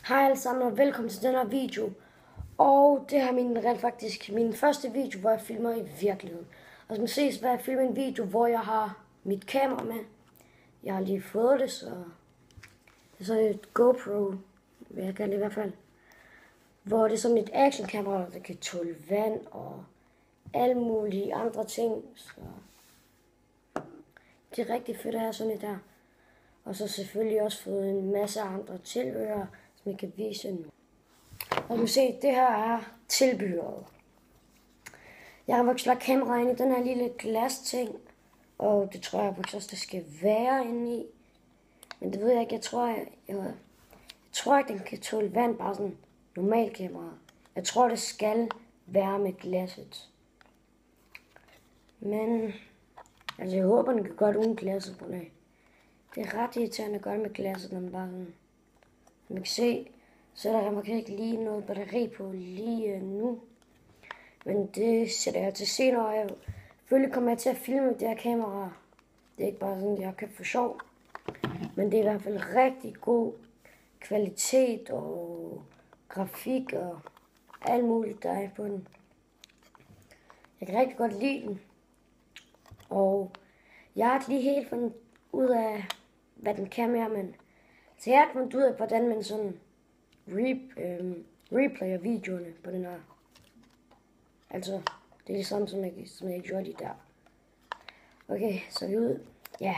Hej alle sammen og velkommen til denne video. Og det her er rent faktisk min første video, hvor jeg filmer i virkeligheden. Og som ses, vil jeg filme en video, hvor jeg har mit kamera med. Jeg har lige fået det, så det er så et GoPro, vil jeg kalde det i hvert fald. Hvor det er sådan et actionkamera, der kan tåle vand og alle mulige andre ting. Så det er rigtig fedt at have sådan et der. Og så selvfølgelig også fået en masse andre tilbehør, som jeg kan vise nu. Og du se, det her er tilbehøret. Jeg har faktisk lagt kameraet ind i den her lille glas ting. Og det tror jeg faktisk også, det skal være inde i. Men det ved jeg ikke. Jeg tror ikke, den kan tåle vand, bare sådan normal kamera. Jeg tror, det skal være med glasset. Men altså, jeg håber, den kan godt uden glasset på det. Det er ret irriterende at gøre med glasset, når man bare sådan... Som man kan se, så er der måske ikke lige noget batteri på lige nu. Men det sætter jeg til senere, og jeg selvfølgelig kommer jeg til at filme det her kamera. Det er ikke bare sådan, jeg kan få sjov. Men det er i hvert fald rigtig god kvalitet og grafik og alt muligt, der er på den. Jeg kan rigtig godt lide den. Og jeg har ikke lige helt fundet ud af, hvad den kan mere, men så jeg har fundet ud af, hvordan man sådan replayer videoerne på den her. Altså, det er ligesom som jeg gjorde lige der. Okay, så er vi ude. Ja.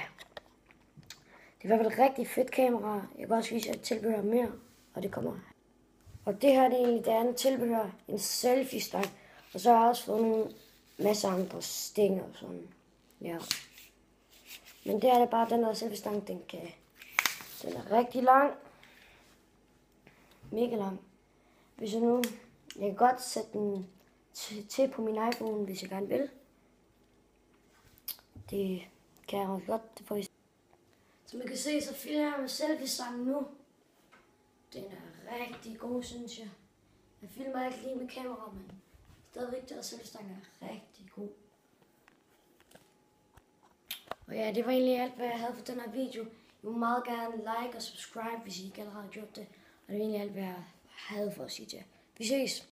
Det er i hvert fald et rigtig fedt kamera. Jeg kan også vise jer et tilbehør mere, og det kommer. Og det her det er egentlig det andet tilbehør. En selfie-stang. Og så har jeg også fået nogle masse andre stænger og sådan. Ja. Men det er det bare, den der selfie-stang, den er rigtig lang. Mega lang. Hvis jeg nu, jeg kan godt sætte den til på min iPhone, hvis jeg gerne vil. Det kan jeg også godt, det får I. Som man kan se, så filmer jeg med selfie-stangen nu. Den er rigtig god, synes jeg. Jeg filmer ikke lige med kamera, men stadigvæk der selfie-stangen er rigtig god. Og ja, det var egentlig alt, hvad jeg havde for den her video. I må meget gerne like og subscribe, hvis I ikke allerede har gjort det. Og det var egentlig alt, hvad jeg havde for at sige til jer. Vi ses!